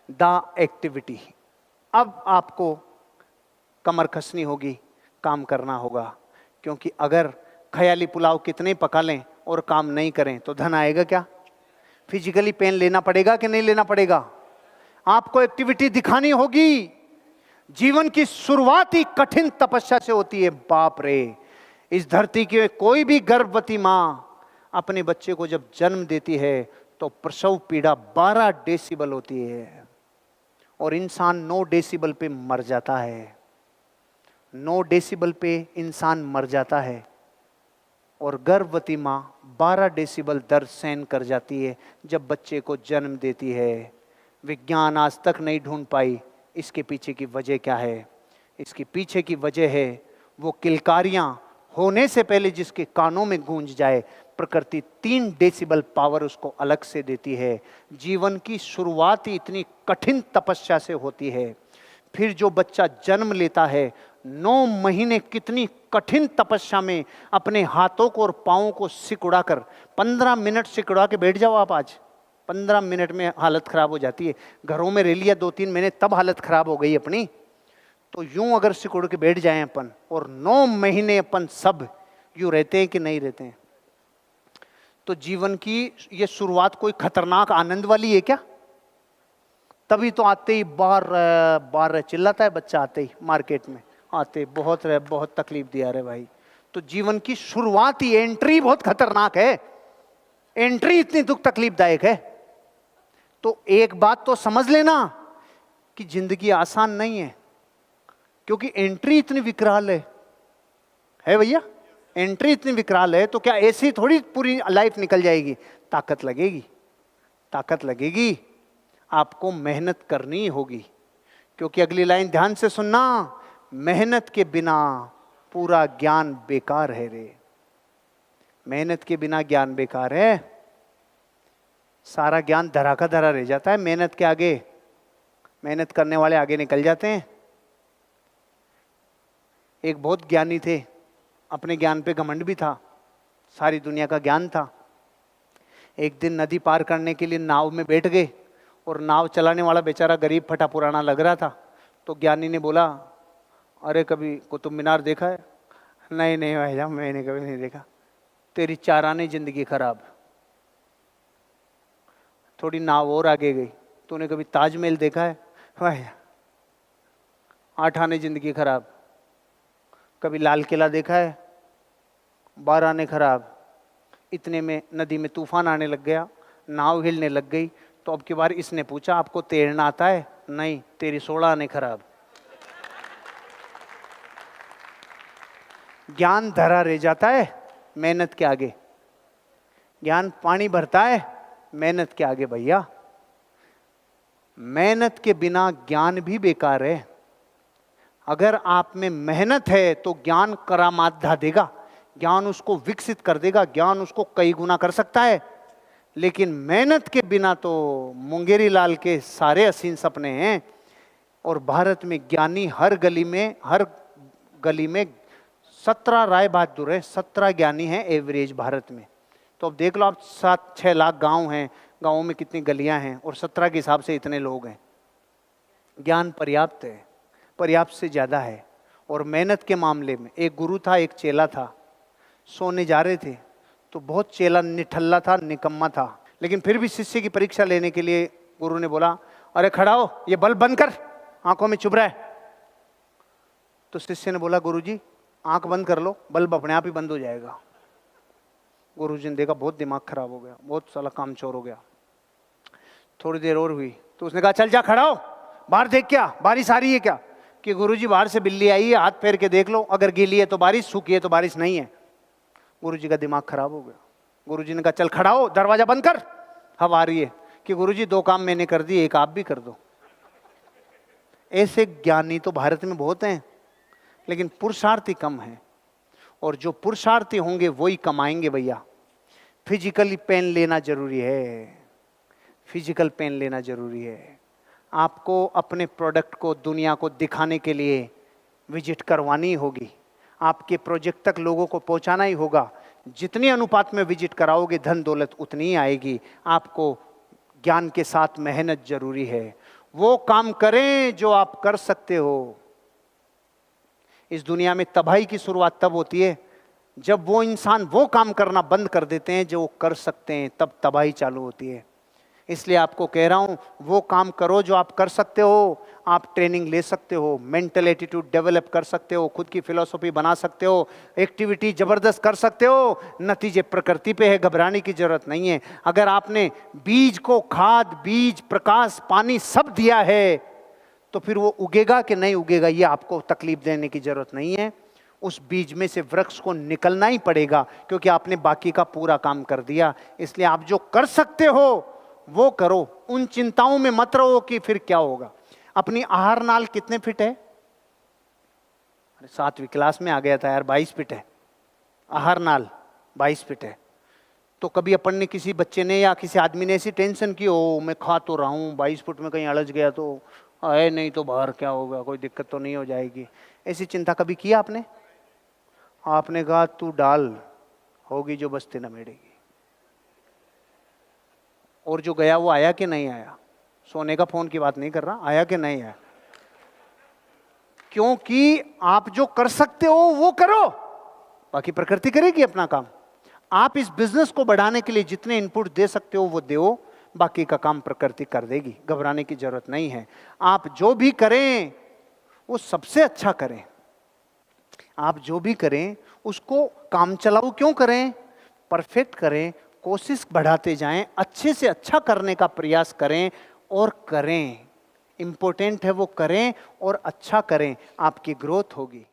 The activity. अब आपको कमर कसनी होगी, काम करना होगा, क्योंकि अगर ख्याली पुलाव कितने पका लें और काम नहीं करें तो धन आएगा क्या? फिजिकली पेन लेना पड़ेगा कि नहीं लेना पड़ेगा? आपको एक्टिविटी दिखानी होगी। जीवन की शुरुआत ही कठिन तपस्या से होती है। बाप रे, इस धरती की कोई भी गर्भवती मां अपने बच्चे को जब जन्म देती है तो प्रसव पीड़ा 12 डेसिबल होती है और इंसान 9 डेसिबल पे मर जाता है। 9 डेसिबल पे इंसान मर जाता है और गर्भवती मां 12 डेसिबल दर्द सहन कर जाती है जब बच्चे को जन्म देती है। विज्ञान आज तक नहीं ढूंढ पाई इसके पीछे की वजह क्या है। इसके पीछे की वजह है वो किलकारियां होने से पहले जिसके कानों में गूंज जाए, प्रकृति 3 डेसिबल पावर उसको अलग से देती है। जीवन की शुरुआत ही इतनी कठिन तपस्या से होती है। फिर जो बच्चा जन्म लेता है 9 महीने कितनी कठिन तपस्या में अपने हाथों को और पाँवों को सिकुड़ा कर, 15 मिनट सिकुड़ा के बैठ जाओ आप। आज 15 मिनट में हालत खराब हो जाती है। घरों में रह लिया 2-3 महीने तब हालत खराब हो गई अपनी। तो यूं अगर सिकुड़ के बैठ जाएं अपन और 9 महीने अपन सब यूं रहते हैं कि नहीं रहते हैं, तो जीवन की ये शुरुआत कोई खतरनाक आनंद वाली है क्या? तभी तो आते ही बार चिल्लाता है बच्चा, आते ही मार्केट में आते बहुत तकलीफ दिया रे भाई। तो जीवन की शुरुआत ही, एंट्री बहुत खतरनाक है। एंट्री इतनी दुख तकलीफदायक है। तो एक बात तो समझ लेना कि जिंदगी आसान नहीं है, क्योंकि एंट्री इतनी विकराल है भैया। एंट्री इतनी विकराल है तो क्या ऐसी थोड़ी पूरी लाइफ निकल जाएगी? ताकत लगेगी, ताकत लगेगी। आपको मेहनत करनी होगी, क्योंकि अगली लाइन ध्यान से सुनना, मेहनत के बिना पूरा ज्ञान बेकार है रे। मेहनत के बिना ज्ञान बेकार है। सारा ज्ञान धरा का धरा रह जाता है मेहनत के आगे। मेहनत करने वाले आगे निकल जाते हैं। एक बहुत ज्ञानी थे, अपने ज्ञान पे घमंड भी था, सारी दुनिया का ज्ञान था। एक दिन नदी पार करने के लिए नाव में बैठ गए और नाव चलाने वाला बेचारा गरीब फटा पुराना लग रहा था। तो ज्ञानी ने बोला, अरे कभी कुतुब मीनार देखा है? नहीं नहीं भाई साहब, मैंने कभी नहीं देखा। तेरी 4 आने जिंदगी खराब। थोड़ी नाव और आगे गई, तूने कभी ताजमहल देखा है? भाई 8 आने जिंदगी खराब। कभी लाल किला देखा है? 12 आने खराब। इतने में नदी में तूफान आने लग गया, नाव हिलने लग गई। तो अब की बार इसने पूछा, आपको तैरना आता है? नहीं, तेरी 16 आने खराब। ज्ञान धरा रह जाता है मेहनत के आगे। ज्ञान पानी भरता है मेहनत के आगे भैया। मेहनत के बिना ज्ञान भी बेकार है। अगर आप में मेहनत है तो ज्ञान करामात ढा देगा, ज्ञान उसको विकसित कर देगा, ज्ञान उसको कई गुना कर सकता है। लेकिन मेहनत के बिना तो मुंगेरी लाल के सारे हसीन सपने हैं। और भारत में ज्ञानी हर गली में 17 राय बहादुर है, 17 ज्ञानी हैं एवरेज भारत में। तो अब देख लो आप, 7-6 लाख गांव हैं, गांवों में कितनी गलियां हैं और 17 के हिसाब से इतने लोग हैं। ज्ञान पर्याप्त है, पर्याप्त से ज़्यादा है। और मेहनत के मामले में एक गुरु था, एक चेला था। सोने जा रहे थे तो बहुत चेला निठल्ला था, निकम्मा था, लेकिन फिर भी शिष्य की परीक्षा लेने के लिए गुरु ने बोला, अरे खड़ा हो, ये बल्ब बंद कर, आंखों में चुभ रहा है। तो शिष्य ने बोला, गुरुजी आंख बंद कर लो, बल्ब अपने आप ही बंद हो जाएगा। गुरुजी ने देखा बहुत दिमाग खराब हो गया, बहुत साला काम चोर हो गया। थोड़ी देर और हुई तो उसने कहा, चल जा खड़ा हो, बाहर देख, क्या बारिश आ रही है क्या? कि गुरुजी बाहर से बिल्ली आई है, हाथ फेर के देख लो, अगर गीली है तो बारिश, सूखी है तो बारिश नहीं है। गुरुजी का दिमाग खराब हो गया। गुरुजी ने कहा, चल खड़ा हो, दरवाजा बंद कर, हवा आ रही है। कि गुरुजी 2 काम मैंने कर दिए, एक आप भी कर दो। ऐसे ज्ञानी तो भारत में बहुत हैं, लेकिन पुरुषार्थी कम हैं। और जो पुरुषार्थी होंगे वही कमाएंगे भैया। फिजिकली पेन लेना जरूरी है, फिजिकल पेन लेना जरूरी है। आपको अपने प्रोडक्ट को दुनिया को दिखाने के लिए विजिट करवानी होगी, आपके प्रोजेक्ट तक लोगों को पहुंचाना ही होगा। जितनी अनुपात में विजिट कराओगे धन दौलत उतनी ही आएगी। आपको ज्ञान के साथ मेहनत जरूरी है। वो काम करें जो आप कर सकते हो। इस दुनिया में तबाही की शुरुआत तब होती है जब वो इंसान वो काम करना बंद कर देते हैं जो वो कर सकते हैं, तब तबाही चालू होती है। इसलिए आपको कह रहा हूं, वो काम करो जो आप कर सकते हो। आप ट्रेनिंग ले सकते हो, मेंटल एटीट्यूड डेवलप कर सकते हो, खुद की फिलॉसफी बना सकते हो, एक्टिविटी जबरदस्त कर सकते हो। नतीजे प्रकृति पे है, घबराने की जरूरत नहीं है। अगर आपने बीज को खाद, बीज, प्रकाश, पानी सब दिया है तो फिर वो उगेगा कि नहीं उगेगा, ये आपको तकलीफ देने की जरूरत नहीं है। उस बीज में से वृक्ष को निकलना ही पड़ेगा, क्योंकि आपने बाकी का पूरा काम कर दिया। इसलिए आप जो कर सकते हो वो करो। उन चिंताओं में मत रहो कि फिर क्या होगा। अपनी आहार नाल कितने फिट है? 7वीं क्लास में आ गया था यार, 22 फिट है आहार नाल, 22 फिट है। तो कभी अपन ने, किसी बच्चे ने या किसी आदमी ने ऐसी टेंशन की हो, मैं खा तो रहा हूँ, 22 फुट में कहीं अड़च गया तो है, नहीं तो बाहर क्या होगा, कोई दिक्कत तो नहीं हो जाएगी, ऐसी चिंता कभी की आपने? आपने कहा तू डाल, होगी जो बस्ती न मिलेगी। और जो गया वो आया कि नहीं आया? सोने का फोन की बात नहीं कर रहा, आया कि नहीं आया? क्योंकि आप जो कर सकते हो वो करो, बाकी प्रकृति करेगी अपना काम। आप इस बिजनेस को बढ़ाने के लिए जितने इनपुट दे सकते हो वो दो, बाकी का काम प्रकृति कर देगी, घबराने की जरूरत नहीं है। आप जो भी करें वो सबसे अच्छा करें। आप जो भी करें उसको काम चलाओ क्यों करें, परफेक्ट करें, कोशिश बढ़ाते जाएं, अच्छे से अच्छा करने का प्रयास करें और करें। इंपॉर्टेंट है वो करें और अच्छा करें, आपकी ग्रोथ होगी।